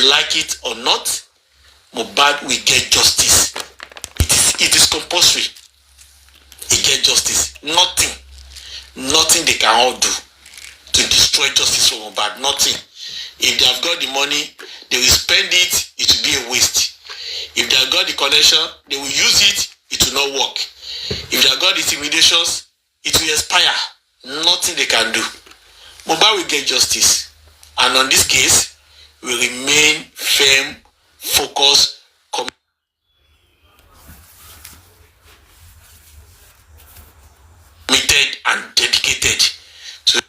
they like it or not, Mohbad will get justice. It is compulsory. He get justice. Nothing they can all do to destroy justice for Mohbad. Nothing. If they have got the money, they will spend it. It will be a waste. If they have got the connection, they will use it. It will not work. If they have got the intimidations, it will expire. Nothing they can do. Mohbad will get justice. And on this case, we remain firm, focused, committed, and dedicated to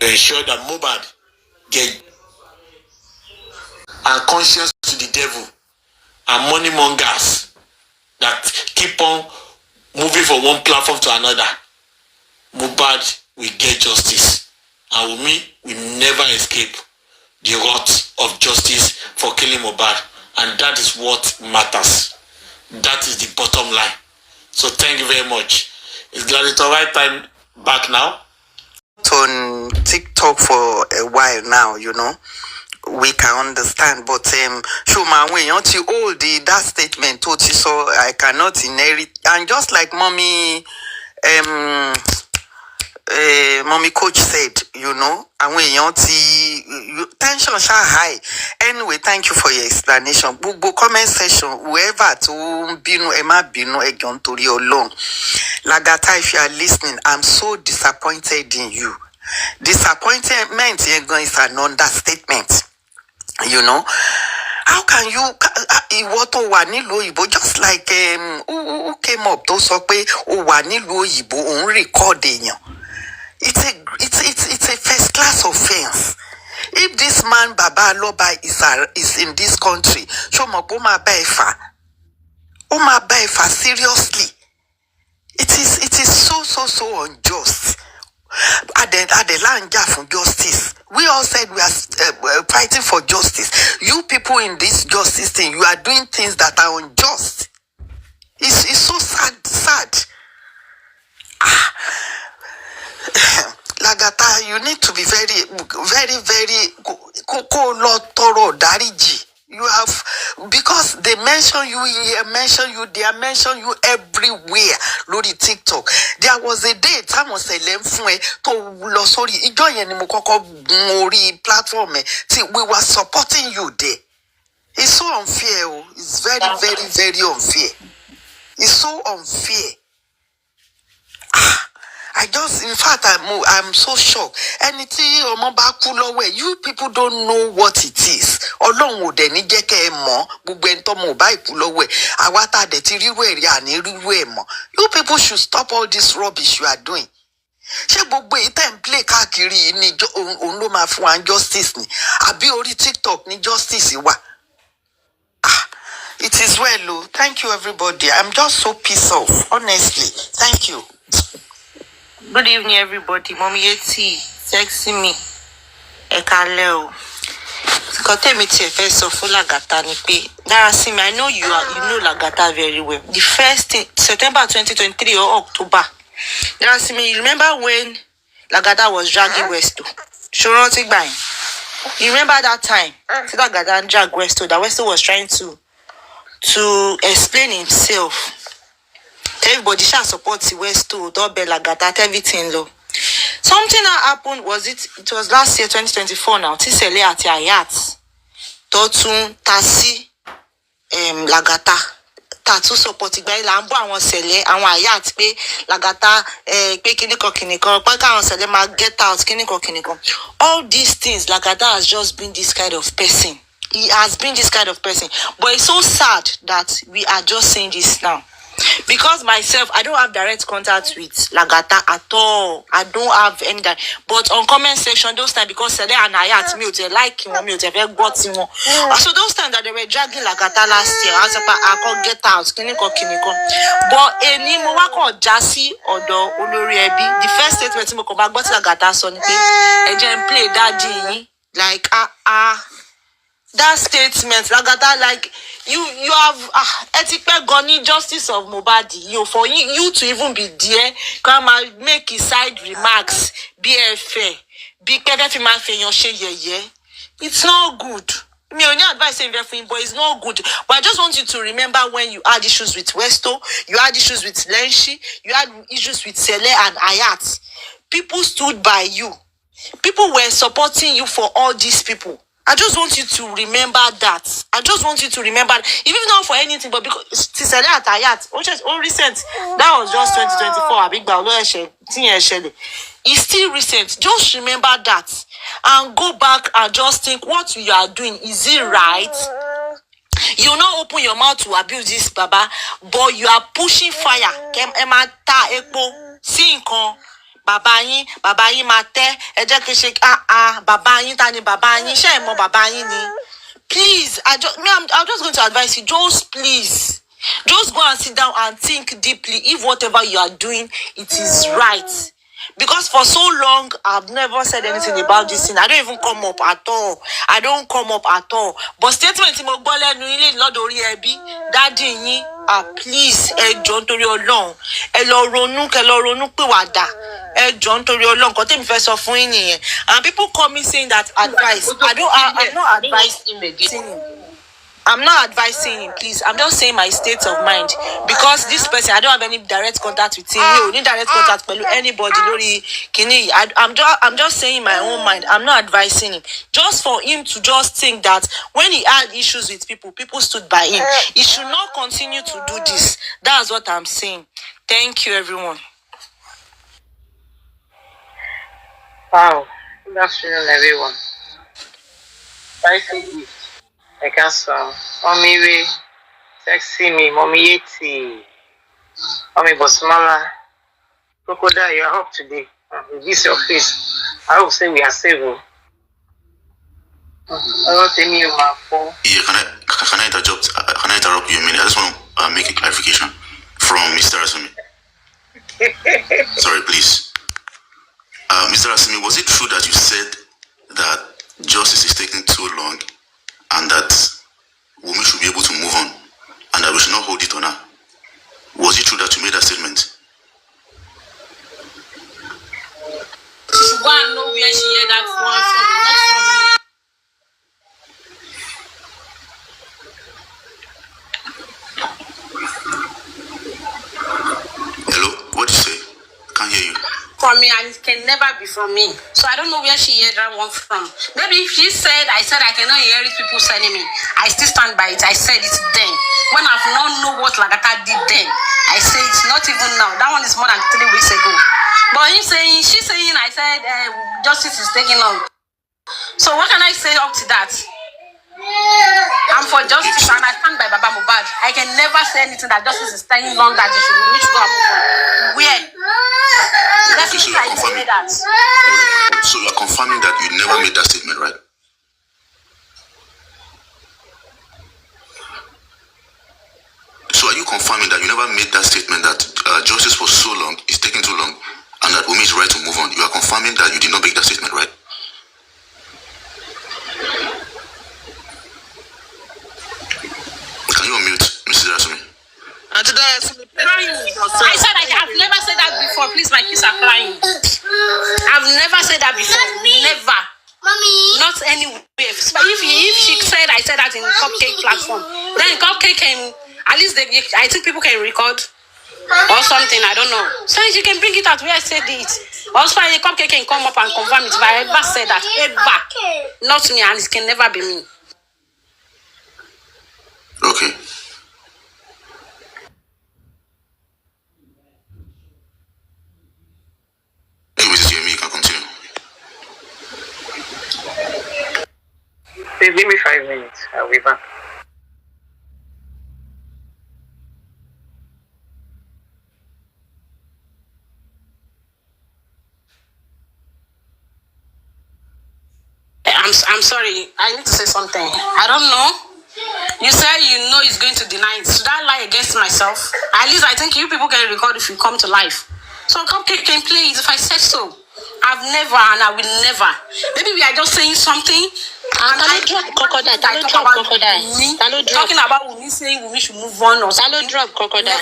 ensure that Mohbad get and conscience to the devil and money mongers that keep on moving from one platform to another. Mohbad will get justice, and Wunmi will never escape the wrath of justice for killing Mohbad, and that is what matters. That is the bottom line. So thank you very much. It's Gladiator right time back now. On TikTok for a while now, you know, we can understand, but show my way until all that statement so I cannot inherit, and just like mommy coach said, you know, and when tension shall high. Anyway, thank you for your explanation. Book comment section, whoever to binu ema binu egon tori olong. Lagata, if you are listening, I'm so disappointed in you. Disappointment is an understatement. You know, how can you what Ibo, just like who came up to so Ibo recording? It's a first class offense. If this man Baba Loba is in this country, show Oma Baifa, seriously. It is so unjust. At the land for justice. We all said we are fighting for justice. You people in this justice thing, you are doing things that are unjust. It's so sad. Lagata, you need to be very thorough, Dariji. You have, because they mention you here, they are mention you everywhere. Lord TikTok. There was a day, time was a to sorry, platform. We were supporting you there. It's so unfair. It's very unfair. It's so unfair. In fact, I'm so shocked. Anything you people don't know what it is. Ọlọ́run ò dẹ̀ ní jẹ́ kẹ́ ẹ mọ̀, gbogbo ẹni tó mọ̀ bá ìkú lọ́wọ́ ẹ̀, àwa tá dẹ̀ ti rírú ẹ̀ rí àní rírú ẹ̀ mọ̀. You people should stop all this rubbish you are doing. Ṣé gbogbo èyí tẹ̀ ń play káàkiri yìí ni òun ló máa fún wa justice ni? Àbí orí TikTok ni justice wà? It is well, oh. Thank you, everybody. I'm just so pissed off, honestly. Thank you. Good evening, everybody. Mommy Yeti, sexy me. Ekaleo. First of all, Lagata nipe. Darasimi, I know you know Lagata very well. The first thing, September 2023 or October. Darasimi, you remember when Lagata was dragging Westo? Shoroti Bang. You remember that time? Lagata dragged Westo. That Westo was trying to explain himself. Everybody shall support the Westo, Dobbe, Lagata, everything low. Something that happened it was last year 2024 now. Tisele ati ayat. Totun tasi Lagata. Tatu support igba la nbo awon sele awon ayat pe Lagata pe kiniko pa ka awon sele ma get out kiniko. All these things Lagata has just been this kind of person. He has been this kind of person. But it's so sad that we are just saying this now. Because myself, I don't have direct contact with Lagata at all. I don't have any that. But on comment section, those times, because Sele and Ayat, they like him, they very got him. So those times that they were dragging Lagata last year, I was like, I can't get out, kiniko. But any more Jasi or the Oloriebi, the first statement to come back, but Lagata son, and then play that like that statement, Lagata, like you have ethical goni justice of Mohbad. You for you to even be there, come and make his side remarks, be fair, be it's not good. Me only advice saying for him, but it's not good. But I just want you to remember when you had issues with Westo, you had issues with Lenshi, you had issues with Sele and Ayat. People stood by you. People were supporting you for all these people. I just want you to remember that. I just want you to remember, even not for anything, but because Sele and Ayat, which is all recent, that was just 2024. It's still recent. Just remember that and go back and just think what you are doing. Is it right? You will not open your mouth to abuse this Baba, but you are pushing fire. Baba yin mate, Baba yin tani Baba yin, she mo Baba yin ni. Please, I'm just going to advise you, just please. Just go and sit down and think deeply if whatever you are doing, it is right. Because for so long, I've never said anything about this thing. I don't even come up at all. I don't come up at all. But statement in Mogbole Nuile Lord Oriebi, Daddy yin, please, John to your long. Eloronu Piwada. John to your long. Kote mi first of winning. And people call me saying that advice. I'm not advising him. I'm not advising him, please. I'm just saying my state of mind. Because this person, I don't have any direct contact with him. You need direct contact with anybody. I'm just saying my own mind. I'm not advising him. Just for him to just think that when he had issues with people, people stood by him. He should not continue to do this. That's what I'm saying. Thank you, everyone. Wow. Good afternoon, everyone. Bye. I can song. Mommy Ray, sexy me, Mommy Yeti, Mommy Bosmala, Crocodile, you are up today. This your face. I hope say we are saving. I don't tell me my phone. Yeah, can I interrupt? Can I interrupt you a minute? I just want to make a clarification from Mr. Asimi. Sorry, please. Mr. Asimi, was it true that you said that justice is taking too long and that Wunmi should be able to move on and that we should not hold it on her? Was it true that you made that statement? She should go and know where she heard that one from, not from me. Hello? What did you say? Can't hear you. From me, and it can never be from me. So I don't know where she heard that one from. Maybe if she said, I cannot inherit people sending me, I still stand by it. I said it then. When I've not know what Lagata did then, I say it's not even now. That one is more than 3 weeks ago. But she's saying, I said, justice is taking long. So what can I say up to that? I'm for justice and I stand by Baba Mohbad. I can never say anything that justice is taking long, that we should go and move on. Where? That's so if I say that. So you're confirming that you never made that statement, right? So are you confirming that you never made that statement that justice for so long is taking too long and that Wunmi is right to move on? You are confirming that you did not make that statement, right? Can you unmute, Mrs. Asumi? I said I have never said that before. Please, my kids are crying. I've never said that before. Never. Mommy. Not anywhere. If she said I said that in Cupcake platform, then Cupcake can, at least I think people can record or something. I don't know. So you can bring it out where I said it. Also, the Cupcake can come up and confirm it. If I ever said that, ever, not me, and it can never be me. Okay. You can continue. Give me 5 minutes. I'll be back. I'm sorry. I need to say something. I don't know. You said you know he's going to deny it. Should I lie against myself? At least I think you people can record if you come to life. So Cupcake can play it if I said so. I've never and I will never. Maybe we are just saying something drop crocodile. Talking about Wunmi saying Wunmi should move on or something. Drop crocodile.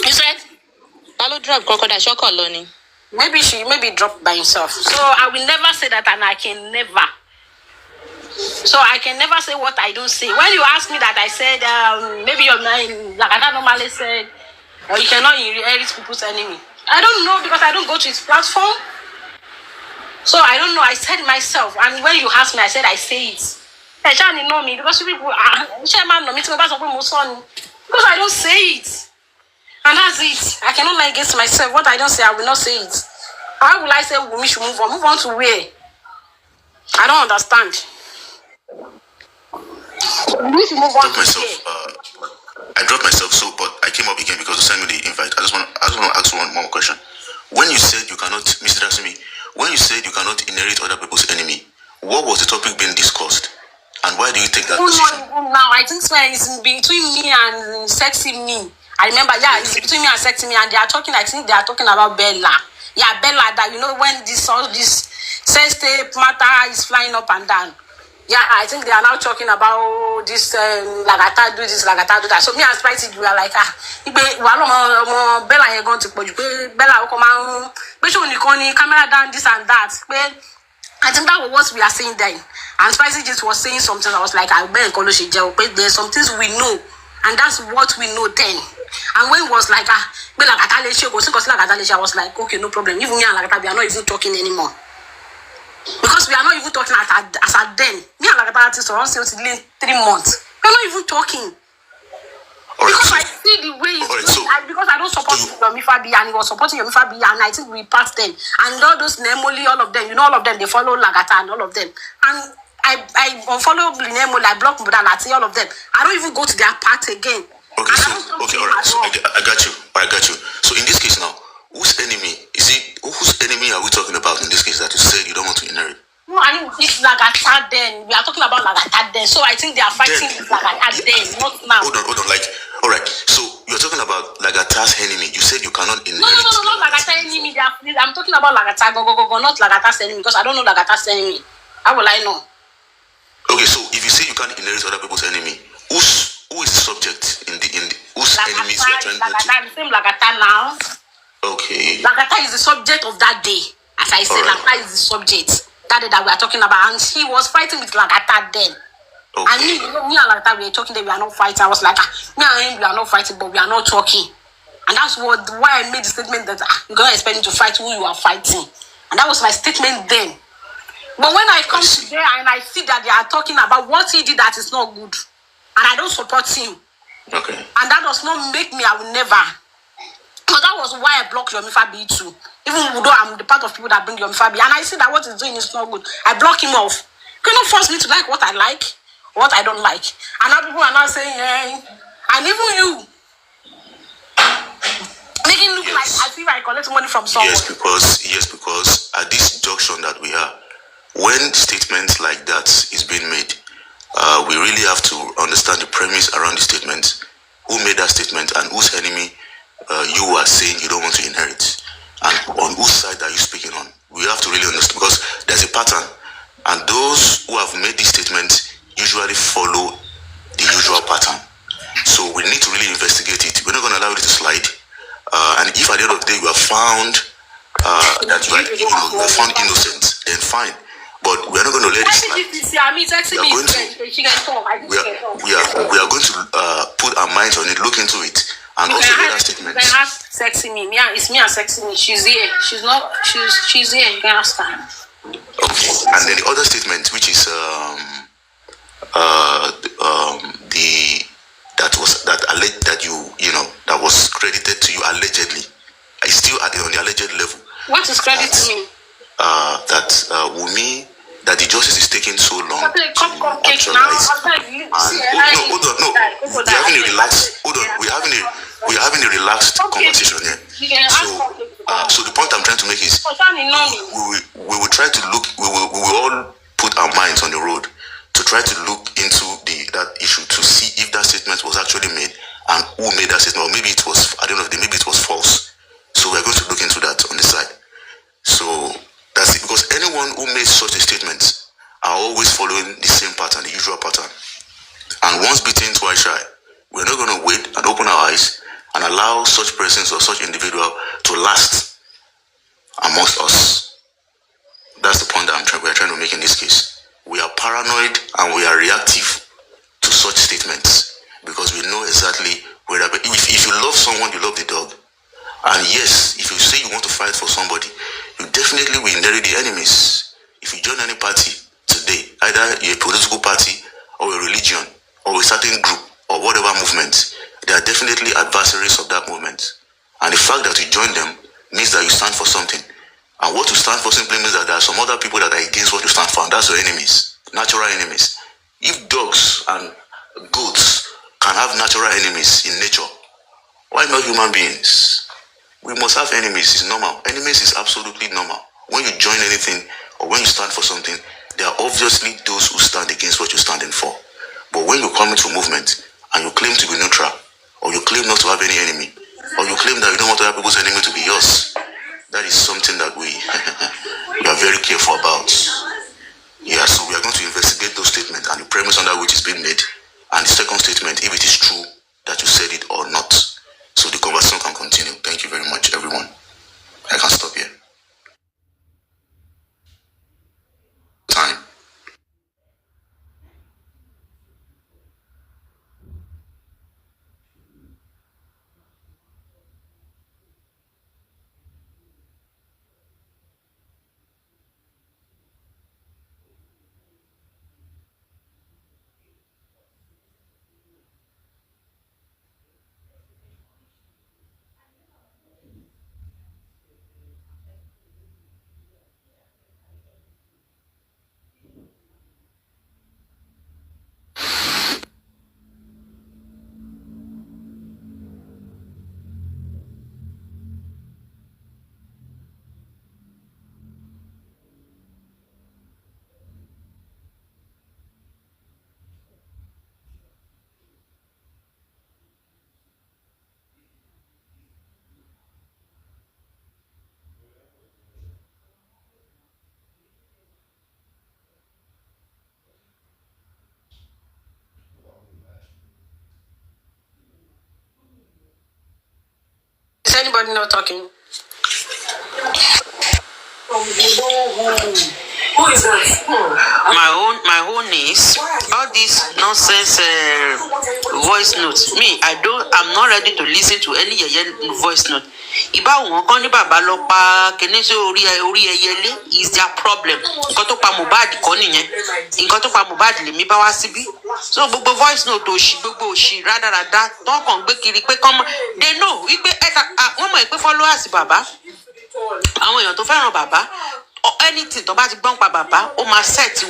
You said? Drop crocodile. Shokoloni. Maybe dropped by himself. So I will never say that, and I can never. So I can never say what I don't say. When you ask me that, I said maybe your mind, like I normally said, or you cannot inherit people's enemy. I don't know because I don't go to his platform. So I don't know. I said myself, and when you ask me, I said I say it. I can't know me because people because I don't say it. And that's it. I cannot lie against myself. What I don't say, I will not say it. How will I say Wunmi should move on? Move on to where? I don't understand. Wunmi should move on to where? I dropped myself, but I came up again because you sent me the invite. I just want to ask one more question. When you said you cannot, Mr. Dasimi, when you said you cannot inherit other people's enemy, what was the topic being discussed? And why do you take that position? Now, I think it's between me and Sexy Me. I remember, it's between me and Sexy Me, and they are talking, I think they are talking about Bella. Yeah, Bella, that, when all this sex tape matter is flying up and down. Yeah, I think they are now talking about this, Lagata do this, Lagata do that. So me and Spicy, we are like, Bella, you're going to put Bella, come on, camera down, this and that. I think that was what we are saying then. And Spicy just was saying something. I was like, there's some things we know, and that's what we know then. And when it was like, I was like, okay, no problem. Even me and Lagata, we are not even talking anymore. Because we are not even talking as at then. Me and Lagata artists are on sale 3 months. We are not even talking. Because I see the way it's going, because I don't support Yomi Fabi, and he was supporting Yomi Fabi, and I think we passed them. And all those Nemoli, all of them, all of them, they follow Lagata and all of them. And I unfollow Nemoli, I block Budalati, all of them. I don't even go to their part again. Okay, all right. So I got you. So in this case now, whose enemy are we talking about in this case that you said you don't want to inherit? No, I mean it's Lagata then. We are talking about Lagata then. So I think they are fighting with Lagata then, not now. Hold on. All right. So you're talking about Lagata's enemy. You said you cannot inherit. No, not Lagata's enemy. I'm talking about Lagata, not Lagata's enemy, because I don't know Lagata's enemy. How will I know? Okay, so if you say you can't inherit other people's enemy, who is the subject in whose enemies you are trying to? Lagata, the same Lagata now. Okay. Lagata is the subject of that day. As I said, Lagata is the subject that day that we are talking about, and he was fighting with Lagata then. Okay. And me and Lagata, we are talking that we are not fighting. I was like, me and him, we are not fighting, but we are not talking. And that's why I made the statement that you're gonna expect me to fight who you are fighting. And that was my statement then. But when I come today and I see that they are talking about what he did that is not good, and I don't support him. Okay. And that does not make me, I will never. Because that was why I blocked Yomi Fabi too. Even though I'm the part of people that bring Yomi Fabi, and I see that what he's doing is not good, I block him off. You cannot force me to like what I like, or what I don't like. And now people are now saying, and even you, making look like as if I collect money from someone. Yes, because at this junction that we are, when statements like that is being made, we really have to understand the premise around the statement, who made that statement, and whose enemy you are saying you don't want to inherit, and on whose side are you speaking on. We have to really understand, because there's a pattern, and those who have made these statements usually follow the usual pattern. So we need to really investigate it. We're not going to allow it to slide. And if at the end of the day you are found that you are found innocent, then fine. But we are not going to let it slide. We are going to put our minds on it, look into it, and also read that statement. You can ask Sexy Me. It's me and Sexy Me. She's here. She's here. You can ask her. Okay. And then the other statement, which is that was credited to you allegedly. It's still on the alleged level. What is credited to me? Wunmi, that the justice is taking so long to actualize. Hold on. We're having a relaxed conversation here. So the point I'm trying to make is we will try to look. We will all put our minds on the road to try to look into that issue to see if that statement was actually made and who made that statement, or maybe it was, I don't know, maybe it was false. So we're going to look into that on the side. So that's it, because anyone who makes such a statement are always following the same pattern, the usual pattern. And once bitten, twice shy. We're not going to wait and open our eyes and allow such persons or such individual to last amongst us. That's the point that we're trying to make in this case. We are paranoid and we are reactive to such statements because we know exactly where. If you love someone, you love the dog. And yes, if you say you want to fight for somebody, you definitely will inherit the enemies. If you join any party today, either a political party or a religion or a certain group or whatever movement, they are definitely adversaries of that movement. And the fact that you join them means that you stand for something. And what you stand for simply means that there are some other people that are against what you stand for, and that's your enemies, natural enemies. If dogs and goats can have natural enemies in nature, why not human beings? We must have enemies. It's normal. Enemies is absolutely normal. When you join anything or when you stand for something, there are obviously those who stand against what you're standing for. But when you come into movement and you claim to be neutral, or you claim not to have any enemy, or you claim that you don't want other people's enemy to be yours, that is something that we are very careful about. Yeah, so we are going to investigate those statements and the premise under which it's being made, and the second statement, if it is true that you said it or not. So the conversation can continue. Thank you very much, everyone. I can stop here. Time. Is anybody not talking? Who is that? My own is all this nonsense voice notes. I'm not ready to listen to any voice note. Ìbá wọn kan ní bàbá lọ pa kíní sí orí ẹyẹlé is their problem. Nǹkan tó pa Mohbad kọ́ nìyẹn. Nǹkan tó pa Mohbad lèmi bá wá síbí. So gbogbo voice note gbogbo òṣì rádaràda tó kàn gbé kiri pé kọ́mọ. They know wípé wọ́n mọ̀ pé followers bàbá. Àwọn èèyàn tó fẹ́ràn bàbá. Anything tó bá ti gbọ́n pa bàbá ó máa set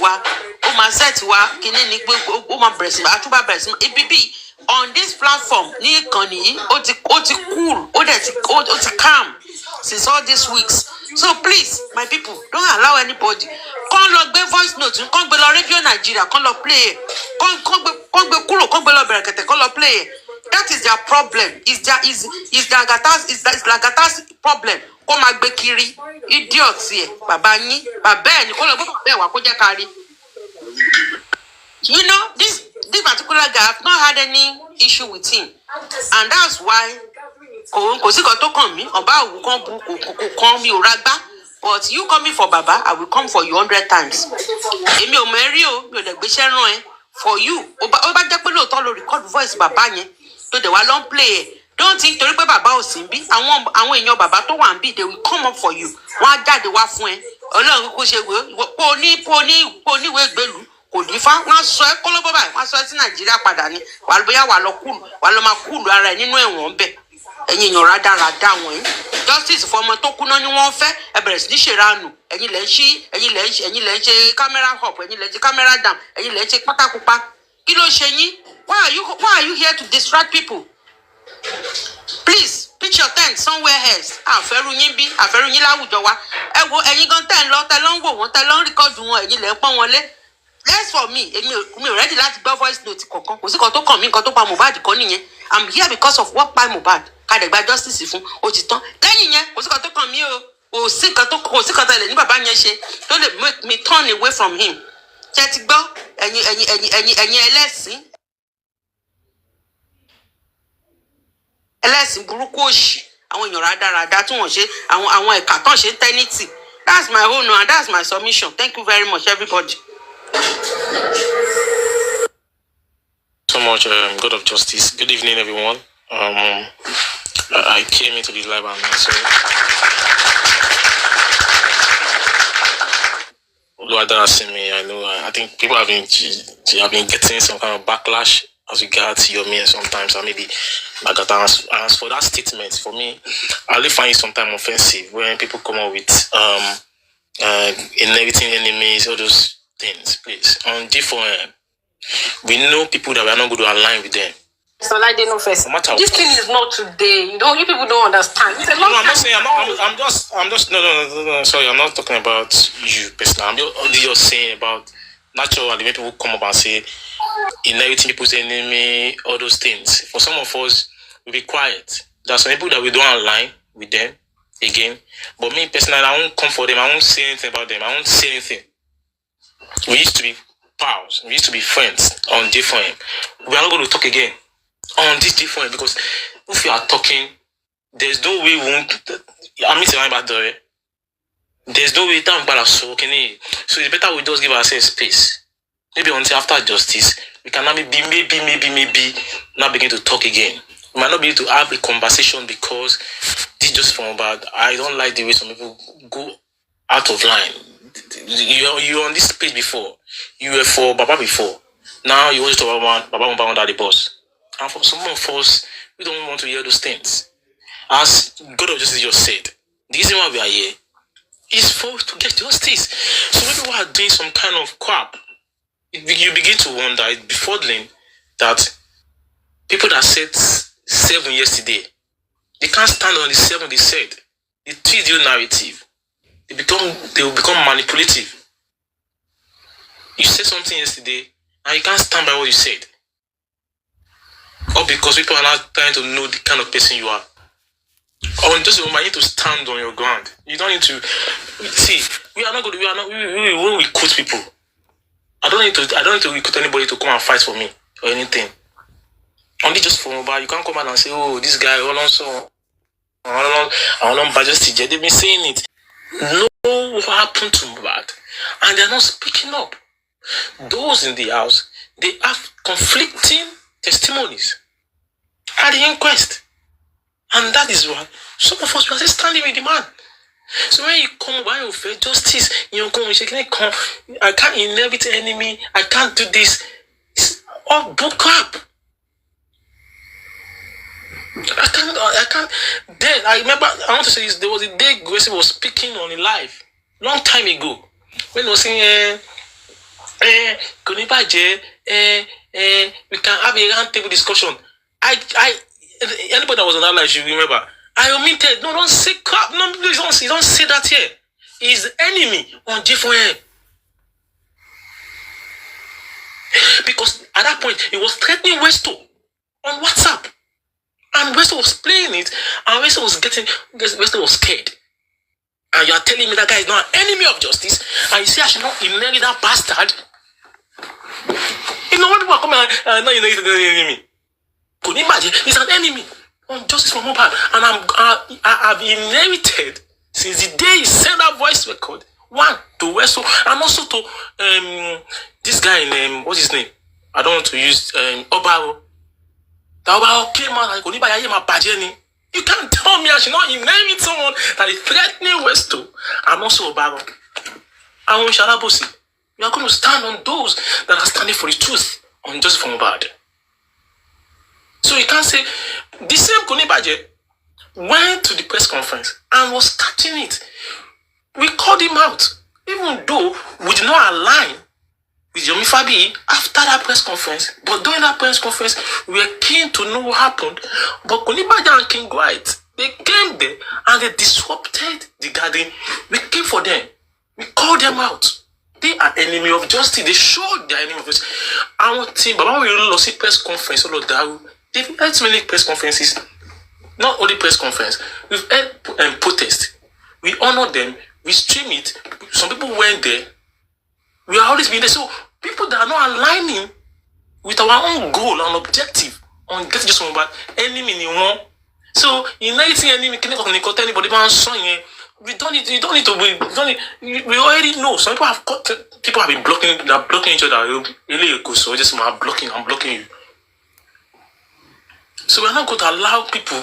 wa kíní ní gbogbo ó máa bẹ̀rẹ̀ sí àtúbà bẹ̀rẹ̀ sí ibi on this platform ní ìkànnì yìí ó ti cool ó ti calm since all these weeks. So please my people don't allow anybody kàn lọ gbé voice note kàn gbé lọ Radio Nigeria kàn lọ play kàn gbé kúrò kàn gbé lọ Bẹ̀rẹ̀kẹ̀tẹ̀ kàn lọ play. That is their problem. Is Lagata's problem. Kó máa gbé kiri idiot ẹ bàbá yín bàbá ẹ ní kó lọ gbé bàbá ẹ wá kó jẹ́ ká rí. You know this particular guy, I've not had any issue with him, and that's why kò sí kan tó kàn mí ọba àwù kan bu kò kàn mí ò rágbá. But you coming for baba, I will come for you 100 times. Èmi ò mẹ́rí o mi ò dẹ̀ gbéṣẹ́ rán ẹ for you. Ó bá jẹ́ pé lóòótọ́ lo record voice bàbá yẹn tó dẹ̀ wá lọ́n play ẹ̀. Don't think torí pé bàbá ò sí bí àwọn èèyàn bàbá tó wà ń bí they will come up for you. Wọ́n á jáde wá fún ẹ. Ọlọ́run kò ṣe wé po níwèé gbèlú kò ní fá wọ́n á sọ ẹ kọ́lọ́bọ́ báyìí wọ́n á sọ ẹ sí Nàìjíríà padà ní wà ló bóyá wà lọ máa kúlù ara ẹ nínú ẹ̀wọ̀n bẹ̀. Ẹ̀yin èèyàn rádaràda wọ̀nyí justice fún ọmọ tó kúná ni wọ́n fẹ́ ẹ bẹ̀rẹ̀ sí ní ṣèrànù ẹ̀yin lẹ́ ń ṣe camera up ẹ̀yin lẹ́ ń ṣe camera down ẹ̀yin lẹ́ ń ṣe pátákópá kí ló ṣe yín? Why are you here to distract people? Please pitch your tent somewhere else. Àfẹ́rù yín láwùjọ wa. Ẹ wo ẹ̀yin gan tẹ́ ń wò wọ́n tẹ́ lọ ń rìkọ́dù wọn ẹ̀yin lẹ́ ń pọ́n wọn lé. As for me, èmi ò ready láti gbọ́ voice note kankan. Kò sí kan tó kàn mí nǹkan tó pa Mohbad kọ́ nìyẹn. I'm here because of what pa Mohbad. Ká dẹ̀ gba justice fún ó ti tán. Lẹ́yìn yẹn kò sí kan tó kàn mí o. Kò sí kan tẹ́lẹ̀ ní bàbá yẹn ṣe tó lè make me turn away from him. Ṣé ti gbọ́ ẹ̀yin ẹlẹ́sìn burúkú òṣì àwọn èèyàn rádaràda tí wọ́n ṣe àwọn ẹ̀ka tán ṣe tẹ́nítì. That's my own and that's my submission. Thank you very much, everybody. So much, God of Justice. Good evening, everyone. I came into this live and so I know. I think people have been getting some kind of backlash as regards your me sometimes, and maybe as for that statement, for me, I really find it sometimes offensive when people come up with inheriting enemies, all those things. Please, on different, we know people that we are not going to align with them. So like they know first. No matter this thing is not today. You people don't understand. It's a long I'm not saying I'm just no. Sorry, I'm not talking about you personally. I'm just saying about naturally when people come up and say inheriting people's enemy, all those things. For some of us, we'll be quiet. There are some people that we don't align with them again. But me personally, I won't come for them. I won't say anything about them. I won't say anything. We used to be pals. We used to be friends on different. We are not going to talk again on this different because if you are talking, there's no way we won't. I mean, there's no way that we're so it's better we just give ourselves space. Maybe until after justice, we can now maybe now begin to talk again. We might not be able to have a conversation because this just from bad. I don't like the way some people go out of line. You were on this page before. You were for Baba before. Now you want to talk about Baba under the boss. And for some of us, we don't want to hear those things. As God of Justice just said, the reason why we are here is for to get justice. So when people are doing some kind of crap, you begin to wonder, it's befuddling that people that said 7 yesterday, they can't stand on the 7 they said. They twist your narrative. They will become manipulative. You said something yesterday, and you can't stand by what you said. Or because people are not trying to know the kind of person you are. Or just you need to stand on your ground. You don't need to see. We are not good. When we quote people, I don't need to recruit anybody to come and fight for me or anything. Only just for Mohbad. You can't come out and say, "Oh, this guy, I don't budget." They've been saying it. Know what happened to Mohbad, and they're not speaking up. Those in the house, they have conflicting testimonies at the inquest, and that is why some of us were still standing with the man. So when you come by with justice, you come come. I can't inherit enemy. I can't do this. It's all book up. I can't. Then I remember. I want to say this. There was a day Gracie was speaking on a live long time ago when he was saying, we can have a round table discussion. Anybody that was on that live should remember. I omitted. No, don't say crap. No, please don't say that here. He's the enemy on G4M. Because at that point, he was threatening Westo on WhatsApp. And Westo was playing it. And Westo was scared. And you are telling me that guy is not an enemy of justice. And you say I should not inherit that bastard. You know what people are coming and now you know he's an enemy. Could you imagine? He's an enemy on justice for Mohbad. And I've inherited since the day he sent that voice record. One, to Westo, and also to this guy in what's his name? I don't want to use Obaro. The Obaro came out like you can't tell me I should not inherit someone that is threatening Westo and also Obaro. And when Shalabosi, we are going to stand on those that are standing for the truth on just for Mohbad. So you can't say the same Konibaje went to the press conference and was catching it. We called him out, even though we did not align with Yomi Fabi after that press conference. But during that press conference, we were keen to know what happened. But Konibaja and King White, they came there and they disrupted the garden. We came for them. We called them out. They are enemy of justice. They showed they are enemy of justice. Our team, but when we lost a press conference, they've had so many press conferences. Not only press conference, we've had protest. We honor them. We stream it. Some people went there. We are always being there. So people that are not aligning with our own goal and objective on getting just one bad enemy in one. So in anything enemy can anybody we don't need to be we already know. Some people have been blocking, they're blocking each other. So just I'm blocking you. So we're not going to allow people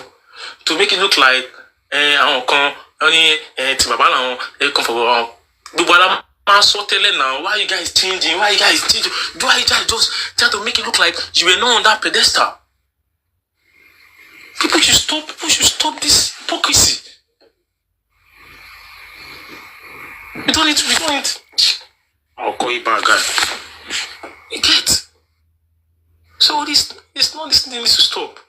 to make it look like only come for now. Why you guys changing? Why you guys just try to make it look like you were not on that pedestal? People should stop this hypocrisy. We don't need. I'll call you back, guy. You get. So this thing needs to stop.